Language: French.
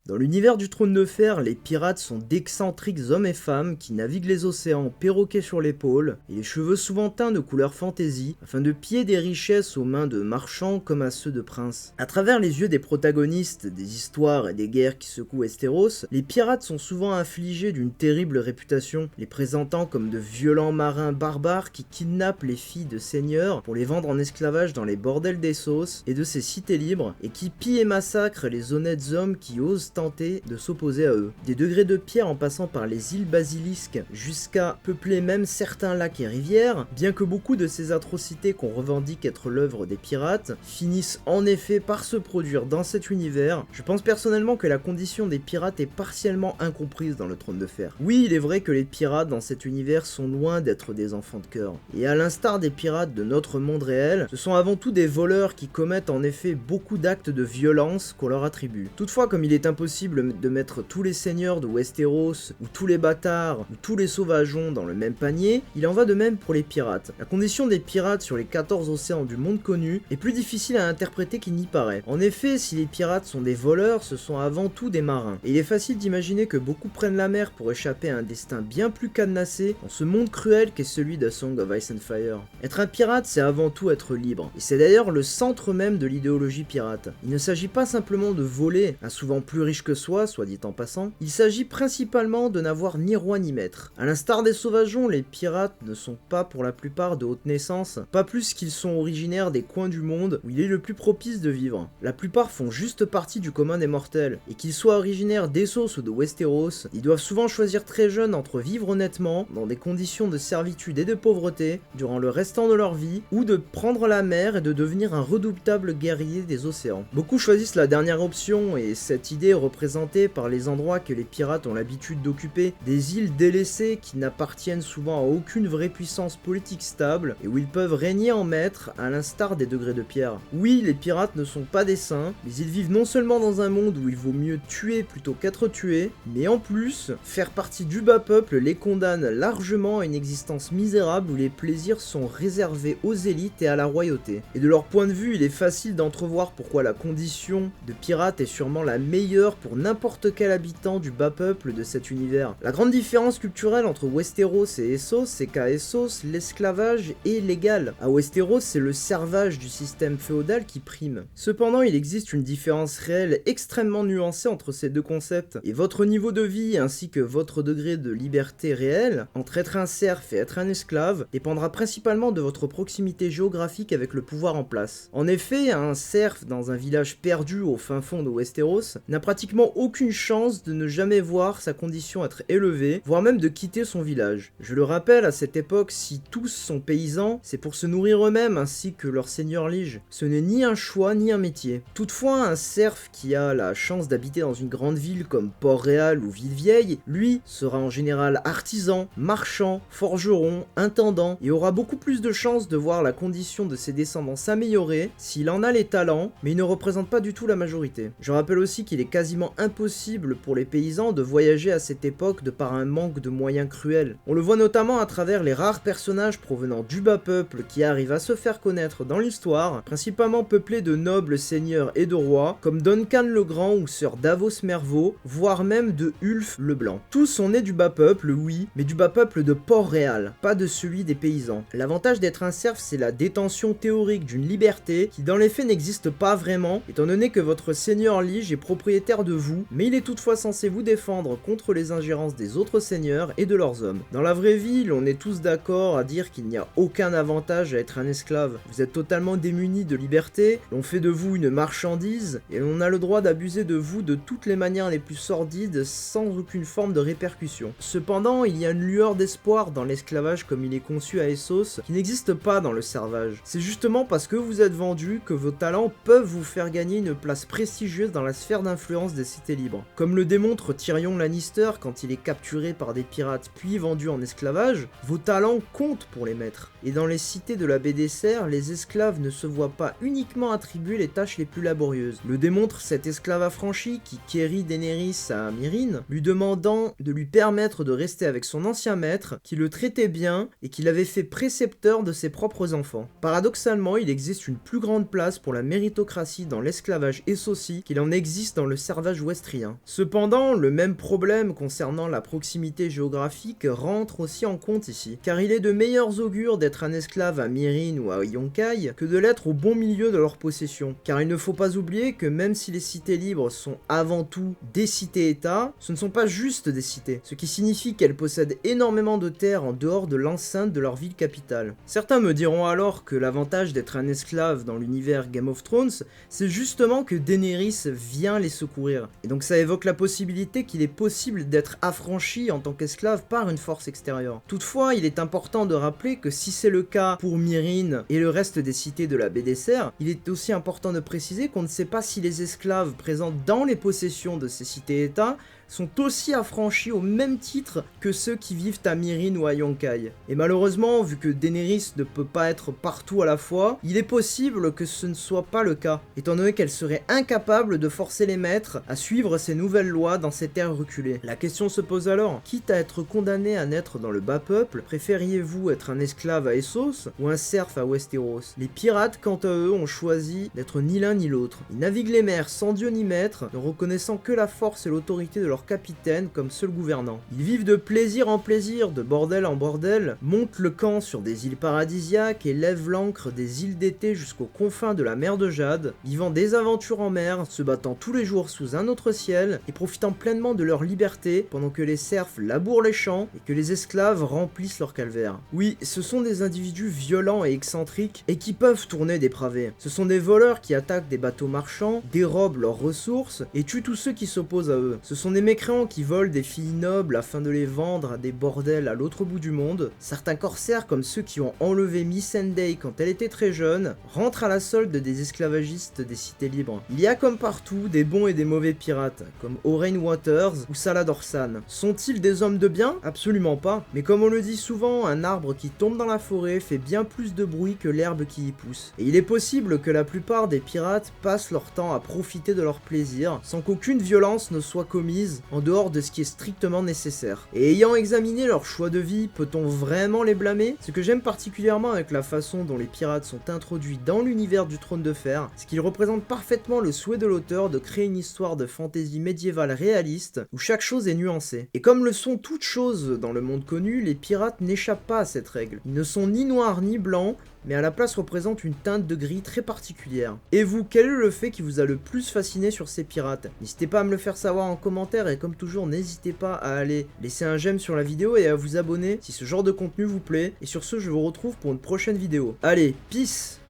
Dans l'univers du Trône de Fer, les pirates sont d'excentriques hommes et femmes qui naviguent les océans perroquets sur l'épaule et les cheveux souvent teints de couleurs fantaisie afin de piller des richesses aux mains de marchands comme à ceux de princes. À travers les yeux des protagonistes des histoires et des guerres qui secouent Westeros, les pirates sont souvent affligés d'une terrible réputation, les présentant comme de violents marins barbares qui kidnappent les filles de seigneurs pour les vendre en esclavage dans les bordels d'Essos et de ces cités libres et qui pillent et massacrent les honnêtes hommes qui osent tenter de s'opposer à eux. Des degrés de pierre en passant par les îles basilisques jusqu'à peupler même certains lacs et rivières, bien que beaucoup de ces atrocités qu'on revendique être l'œuvre des pirates finissent en effet par se produire dans cet univers, je pense personnellement que la condition des pirates est partiellement incomprise dans le Trône de Fer. Oui, il est vrai que les pirates dans cet univers sont loin d'être des enfants de cœur, et à l'instar des pirates de notre monde réel, ce sont avant tout des voleurs qui commettent en effet beaucoup d'actes de violence qu'on leur attribue. Toutefois, comme il est impossible de mettre tous les seigneurs de Westeros, ou tous les bâtards, ou tous les sauvageons dans le même panier, il en va de même pour les pirates. La condition des pirates sur les 14 océans du monde connu est plus difficile à interpréter qu'il n'y paraît. En effet, si les pirates sont des voleurs, ce sont avant tout des marins. Et il est facile d'imaginer que beaucoup prennent la mer pour échapper à un destin bien plus cadenassé dans ce monde cruel qu'est celui de Song of Ice and Fire. Être un pirate, c'est avant tout être libre. Et c'est d'ailleurs le centre même de l'idéologie pirate. Il ne s'agit pas simplement de voler un souvent plus riche que soi, soit dit en passant, il s'agit principalement de n'avoir ni roi ni maître. À l'instar des sauvageons, les pirates ne sont pas pour la plupart de haute naissance, pas plus qu'ils sont originaires des coins du monde où il est le plus propice de vivre. La plupart font juste partie du commun des mortels, et qu'ils soient originaires d'Essos ou de Westeros, ils doivent souvent choisir très jeunes entre vivre honnêtement, dans des conditions de servitude et de pauvreté, durant le restant de leur vie, ou de prendre la mer et de devenir un redoutable guerrier des océans. Beaucoup choisissent la dernière option, et cette idée est représentée par les endroits que les pirates ont l'habitude d'occuper, des îles délaissées qui n'appartiennent souvent à aucune vraie puissance politique stable, et où ils peuvent régner en maître à l'instar des degrés de pierre. Oui, les pirates ne sont pas des saints, mais ils vivent non seulement dans un monde où il vaut mieux tuer plutôt qu'être tué, mais en plus, faire partie du bas peuple les condamne largement à une existence misérable où les plaisirs sont réservés aux élites et à la royauté. Et de leur point de vue, il est facile d'entrevoir pourquoi la condition de pirate est sûrement la meilleure pour n'importe quel habitant du bas peuple de cet univers. La grande différence culturelle entre Westeros et Essos, c'est qu'à Essos, l'esclavage est légal. À Westeros, c'est le servage du système féodal qui prime. Cependant, il existe une différence réelle extrêmement nuancée entre ces deux concepts, et votre niveau de vie ainsi que votre degré de liberté réelle, entre être un serf et être un esclave, dépendra principalement de votre proximité géographique avec le pouvoir en place. En effet, un serf dans un village perdu au fin fond de Westeros n'a pratiquement aucune chance de ne jamais voir sa condition être élevée, voire même de quitter son village. Je le rappelle, à cette époque, si tous sont paysans, c'est pour se nourrir eux-mêmes ainsi que leur seigneur lige. Ce n'est ni un choix ni un métier. Toutefois, un serf qui a la chance d'habiter dans une grande ville comme Port-Réal ou Ville-Vieille, lui, sera en général artisan, marchand, forgeron, intendant, et aura beaucoup plus de chances de voir la condition de ses descendants s'améliorer s'il en a les talents, mais il ne représente pas du tout la majorité. Je rappelle aussi qu'il est quasiment impossible pour les paysans de voyager à cette époque de par un manque de moyens cruels. On le voit notamment à travers les rares personnages provenant du bas peuple qui arrivent à se faire connaître dans l'histoire, principalement peuplés de nobles seigneurs et de rois, comme Duncan le Grand ou Sir Davos Mervaux, voire même de Ulf le Blanc. Tous sont nés du bas peuple, oui, mais du bas peuple de Port-Réal, pas de celui des paysans. L'avantage d'être un serf, c'est la détention théorique d'une liberté qui dans les faits n'existe pas vraiment, étant donné que votre seigneur lige est propriétaire de vous, mais il est toutefois censé vous défendre contre les ingérences des autres seigneurs et de leurs hommes. Dans la vraie vie, on est tous d'accord à dire qu'il n'y a aucun avantage à être un esclave. Vous êtes totalement démunis de liberté, l'on fait de vous une marchandise, et on a le droit d'abuser de vous de toutes les manières les plus sordides sans aucune forme de répercussion. Cependant, il y a une lueur d'espoir dans l'esclavage comme il est conçu à Essos qui n'existe pas dans le servage. C'est justement parce que vous êtes vendu que vos talents peuvent vous faire gagner une place prestigieuse dans la sphère d'influence des cités libres. Comme le démontre Tyrion Lannister quand il est capturé par des pirates puis vendu en esclavage, vos talents comptent pour les maîtres. Et dans les cités de la baie des Cerfs, les esclaves ne se voient pas uniquement attribuer les tâches les plus laborieuses. Le démontre cet esclave affranchi qui quérit Daenerys à Myrine, lui demandant de lui permettre de rester avec son ancien maître, qui le traitait bien et qui l'avait fait précepteur de ses propres enfants. Paradoxalement, il existe une plus grande place pour la méritocratie dans l'esclavage essoci qu'il en existe dans le servage l'esclavage ouestrien. Cependant, le même problème concernant la proximité géographique rentre aussi en compte ici, car il est de meilleurs augures d'être un esclave à Myrine ou à Yonkai que de l'être au bon milieu de leur possession, car il ne faut pas oublier que même si les cités libres sont avant tout des cités-états, ce ne sont pas juste des cités, ce qui signifie qu'elles possèdent énormément de terres en dehors de l'enceinte de leur ville capitale. Certains me diront alors que l'avantage d'être un esclave dans l'univers Game of Thrones, c'est justement que Daenerys vient les secourir, et donc ça évoque la possibilité qu'il est possible d'être affranchi en tant qu'esclave par une force extérieure. Toutefois, il est important de rappeler que si c'est le cas pour Myrine et le reste des cités de la baie des Serres, il est aussi important de préciser qu'on ne sait pas si les esclaves présents dans les possessions de ces cités-états sont aussi affranchis au même titre que ceux qui vivent à Myrine ou à Yonkai. Et malheureusement, vu que Daenerys ne peut pas être partout à la fois, il est possible que ce ne soit pas le cas, étant donné qu'elle serait incapable de forcer les maîtres à suivre ces nouvelles lois dans ces terres reculées. La question se pose alors, quitte à être condamné à naître dans le bas peuple, préfériez-vous être un esclave à Essos ou un serf à Westeros? Les pirates, quant à eux, ont choisi d'être ni l'un ni l'autre. Ils naviguent les mers sans dieu ni maître, ne reconnaissant que la force et l'autorité de leur capitaine comme seul gouvernant. Ils vivent de plaisir en plaisir, de bordel en bordel, montent le camp sur des îles paradisiaques et lèvent l'ancre des îles d'été jusqu'aux confins de la mer de Jade, vivant des aventures en mer, se battant tous les jours sous un autre ciel et profitant pleinement de leur liberté pendant que les serfs labourent les champs et que les esclaves remplissent leur calvaire. Oui, ce sont des individus violents et excentriques et qui peuvent tourner dépravés. Ce sont des voleurs qui attaquent des bateaux marchands, dérobent leurs ressources et tuent tous ceux qui s'opposent à eux. Ce sont des mécréants qui volent des filles nobles afin de les vendre à des bordels à l'autre bout du monde. Certains corsaires, comme ceux qui ont enlevé Missandei quand elle était très jeune, rentrent à la solde des esclavagistes des cités libres. Il y a comme partout des bons et des mauvais pirates, comme Oren Waters ou Salad Orsan. Sont-ils des hommes de bien? Absolument pas. Mais comme on le dit souvent, un arbre qui tombe dans la forêt fait bien plus de bruit que l'herbe qui y pousse. Et il est possible que la plupart des pirates passent leur temps à profiter de leur plaisir, sans qu'aucune violence ne soit commise en dehors de ce qui est strictement nécessaire. Et ayant examiné leur choix de vie, peut-on vraiment les blâmer? Ce que j'aime particulièrement avec la façon dont les pirates sont introduits dans l'univers du Trône de Fer, c'est qu'ils représentent parfaitement le souhait de l'auteur de créer une histoire de fantasy médiévale réaliste, où chaque chose est nuancée. Et comme le sont toutes choses dans le monde connu, les pirates n'échappent pas à cette règle. Ils ne sont ni noirs ni blancs, mais à la place représentent une teinte de gris très particulière. Et vous, quel est le fait qui vous a le plus fasciné sur ces pirates? N'hésitez pas à me le faire savoir en commentaire, et comme toujours, n'hésitez pas à aller laisser un j'aime sur la vidéo et à vous abonner si ce genre de contenu vous plaît. Et sur ce, je vous retrouve pour une prochaine vidéo. Allez, peace!